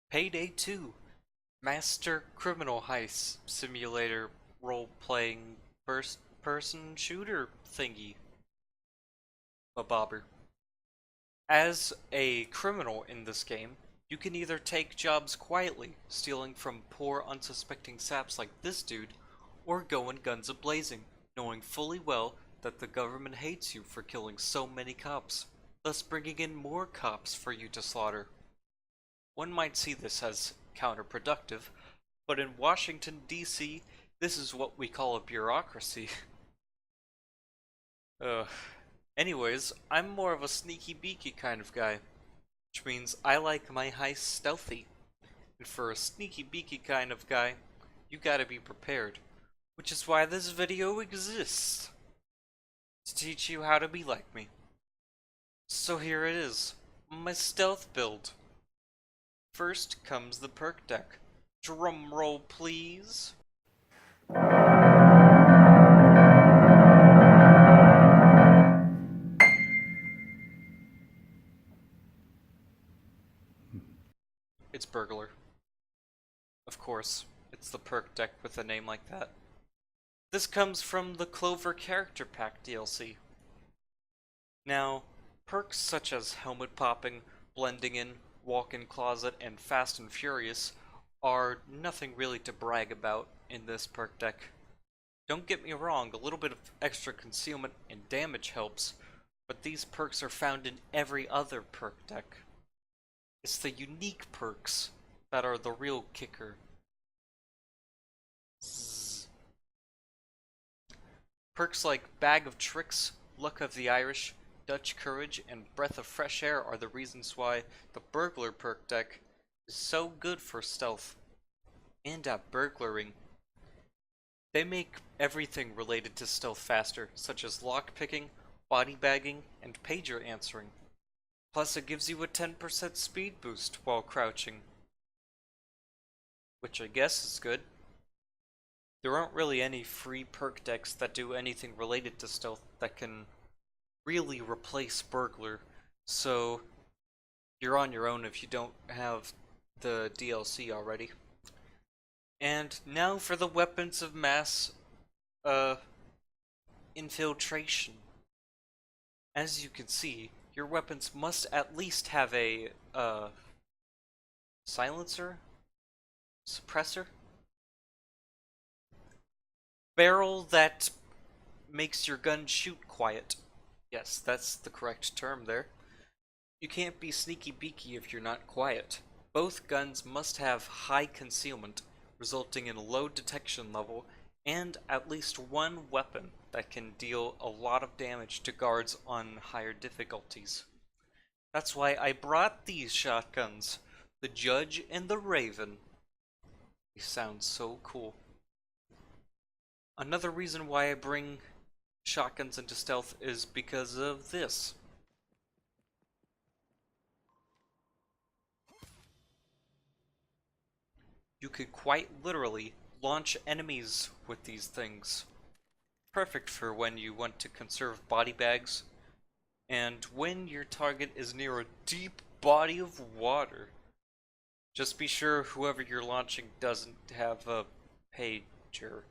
Payday 2, Master Criminal Heist Simulator role-playing first-person shooter thingy. A bobber. As a criminal in this game, you can either take jobs quietly, stealing from poor unsuspecting saps like this dude, or go in guns a-blazing, knowing fully well that the government hates you for killing so many cops, thus bringing in more cops for you to slaughter. One might see this as counterproductive, but in Washington, D.C., this is what we call a bureaucracy. Ugh. Anyways, I'm more of a sneaky beaky kind of guy, which means I like my heists stealthy. And for a sneaky beaky kind of guy, you gotta be prepared. Which is why this video exists. To teach you how to be like me. So here it is, my stealth build. First comes the Perk Deck. Drum roll, please. It's Burglar. Of course, it's the Perk Deck with a name like that. This comes from the Clover Character Pack DLC. Now, perks such as helmet popping, blending in, walk-in closet, and fast and furious are nothing really to brag about in this perk deck. Don't get me wrong, a little bit of extra concealment and damage helps, but these perks are found in every other perk deck. It's the unique perks that are the real kicker. Zzz. Perks like Bag of Tricks, Luck of the Irish, Dutch Courage, and Breath of Fresh Air are the reasons why the Burglar perk deck is so good for stealth and at burglaring. They make everything related to stealth faster, such as lockpicking, body bagging, and pager answering. Plus it gives you a 10% speed boost while crouching, which I guess is good. There aren't really any free perk decks that do anything related to stealth that can really replace Burglar, so you're on your own if you don't have the DLC already. And now for the weapons of mass infiltration. As you can see, your weapons must at least have a silencer? Suppressor? Barrel that makes your gun shoot quiet. Yes, that's the correct term there. You can't be sneaky beaky if you're not quiet. Both guns must have high concealment, resulting in a low detection level, and at least one weapon that can deal a lot of damage to guards on higher difficulties. That's why I brought these shotguns, the Judge and the Raven. They sound so cool. Another reason why I bring shotguns into stealth is because of this. You could quite literally launch enemies with these things. Perfect for when you want to conserve body bags, and when your target is near a deep body of water. Just be sure whoever you're launching doesn't have a pager.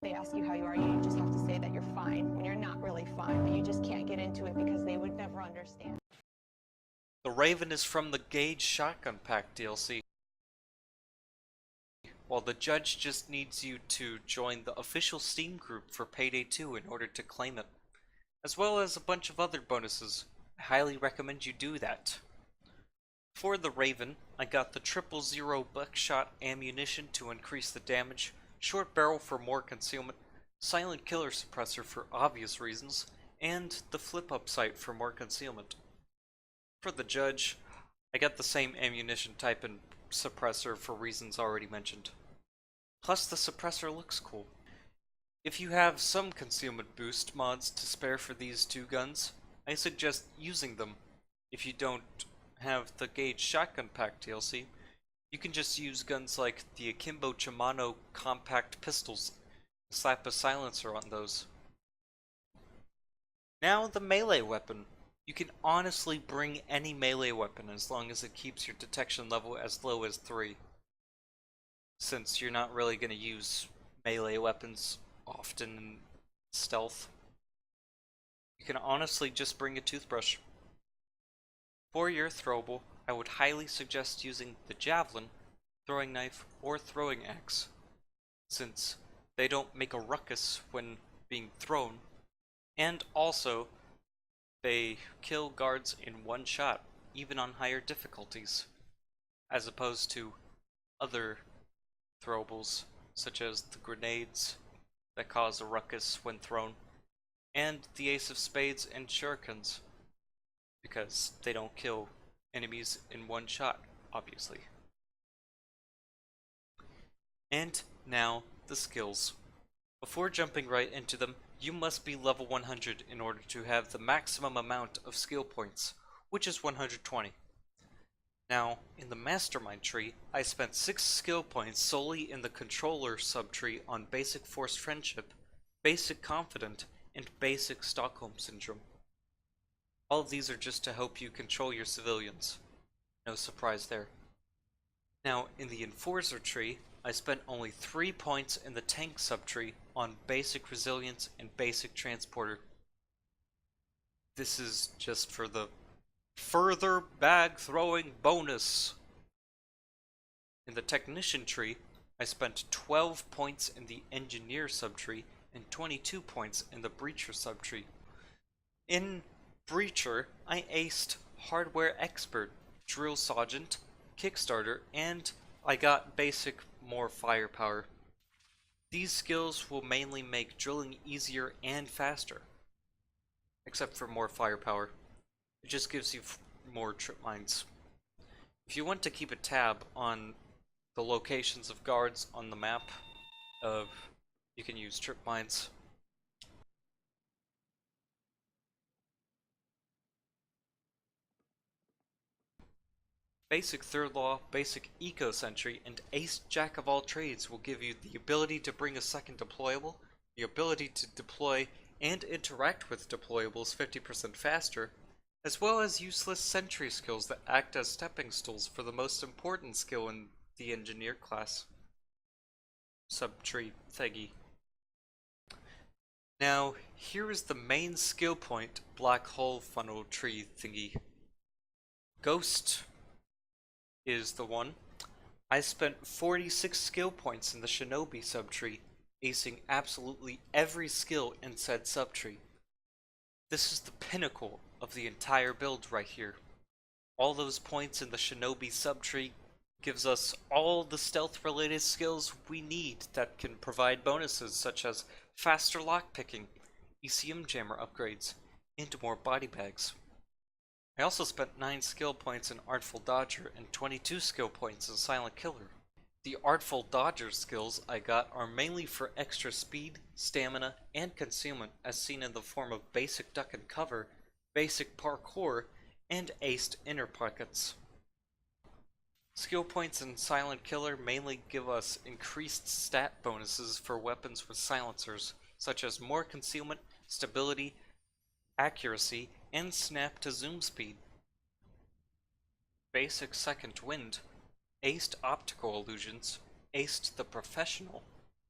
They ask you how you are, you just have to say that you're fine when you're not really fine, but you just can't get into it because they would never understand. The Raven is from the Gauge Shotgun Pack DLC, while the Judge just needs you to join the official Steam group for Payday 2 in order to claim it, as well as a bunch of other bonuses. I highly recommend you do that. For the Raven, I got the 000 buckshot ammunition to increase the damage, short barrel for more concealment, silent killer suppressor for obvious reasons, and the flip-up sight for more concealment. For the Judge, I got the same ammunition type and suppressor for reasons already mentioned. Plus the suppressor looks cool. If you have some concealment boost mods to spare for these two guns, I suggest using them. If you don't have the Gauge Shotgun Pack DLC, you can just use guns like the Akimbo Shimano compact pistols and slap a silencer on those. Now the melee weapon. You can honestly bring any melee weapon as long as it keeps your detection level as low as 3, since you're not really going to use melee weapons often in stealth. You can honestly just bring a toothbrush. For your throwable, I would highly suggest using the javelin, throwing knife, or throwing axe, since they don't make a ruckus when being thrown, and also they kill guards in one shot, even on higher difficulties, as opposed to other throwables, such as the grenades that cause a ruckus when thrown, and the ace of spades and shurikens, because they don't kill enemies in one shot, obviously. And now, the skills. Before jumping right into them, you must be level 100 in order to have the maximum amount of skill points, which is 120. Now, in the Mastermind tree, I spent 6 skill points solely in the Controller subtree on Basic Forced Friendship, Basic Confident, and Basic Stockholm Syndrome. All of these are just to help you control your civilians. No surprise there. Now, in the Enforcer tree, I spent only 3 points in the Tank subtree on Basic Resilience and Basic Transporter. This is just for the further bag throwing bonus. In the Technician tree, I spent 12 points in the Engineer subtree and 22 points in the Breacher subtree. In Breacher, I aced Hardware Expert, Drill Sergeant, Kickstarter, and I got basic more firepower. These skills will mainly make drilling easier and faster, except for more firepower. It just gives you more trip mines. If you want to keep a tab on the locations of guards on the map, you can use trip mines. Basic Third Law, Basic Eco Sentry, and Ace Jack of all Trades will give you the ability to bring a second deployable, the ability to deploy and interact with deployables 50% faster, as well as useless sentry skills that act as stepping stools for the most important skill in the Engineer class. Subtree thingy. Now, here is the main skill point black hole funnel tree thingy. Ghost is the one. I spent 46 skill points in the Shinobi subtree, acing absolutely every skill in said subtree. This is the pinnacle of the entire build right here. All those points in the Shinobi subtree gives us all the stealth related skills we need that can provide bonuses such as faster lockpicking, ECM jammer upgrades, and more body bags. I also spent 9 skill points in Artful Dodger and 22 skill points in Silent Killer. The Artful Dodger skills I got are mainly for extra speed, stamina, and concealment as seen in the form of basic duck and cover, basic parkour, and aced inner pockets. Skill points in Silent Killer mainly give us increased stat bonuses for weapons with silencers, such as more concealment, stability, accuracy, and snap to zoom speed. Basic Second Wind, aced Optical Illusions, aced the Professional,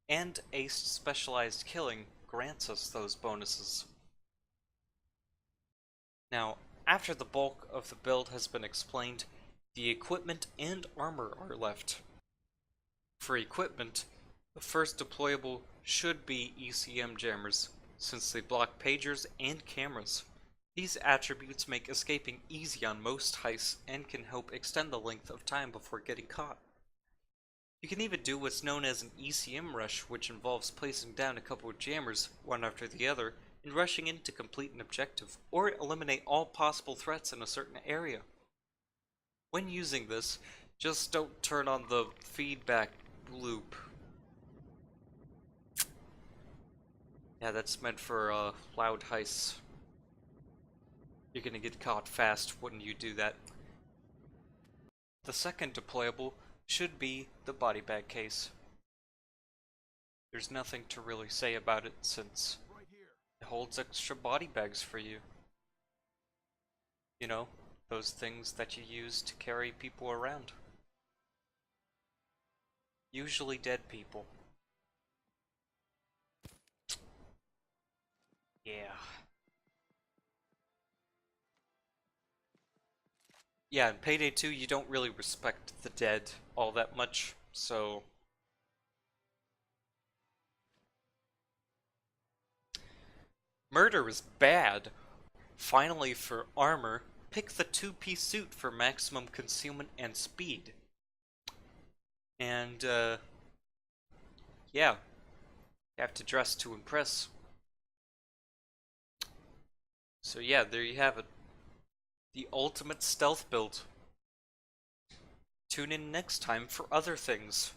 and aced Specialized Killing grants us those bonuses. Now, after the bulk of the build has been explained, the equipment and armor are left. For equipment, the first deployable should be ECM jammers, since they block pagers and cameras. These attributes make escaping easy on most heists and can help extend the length of time before getting caught. You can even do what's known as an ECM rush, which involves placing down a couple of jammers, one after the other, and rushing in to complete an objective, or eliminate all possible threats in a certain area. When using this, just don't turn on the feedback loop. Yeah, that's meant for loud heists. You're gonna get caught fast when you do that. The second deployable should be the body bag case. There's nothing to really say about it since it holds extra body bags for you. You know, those things that you use to carry people around. Usually dead people. Yeah. Yeah, in Payday 2, you don't really respect the dead all that much, so... Murder is bad. Finally, for armor, pick the two-piece suit for maximum concealment and speed. And, yeah, you have to dress to impress. So yeah, there you have it. The ultimate stealth build. Tune in next time for other things.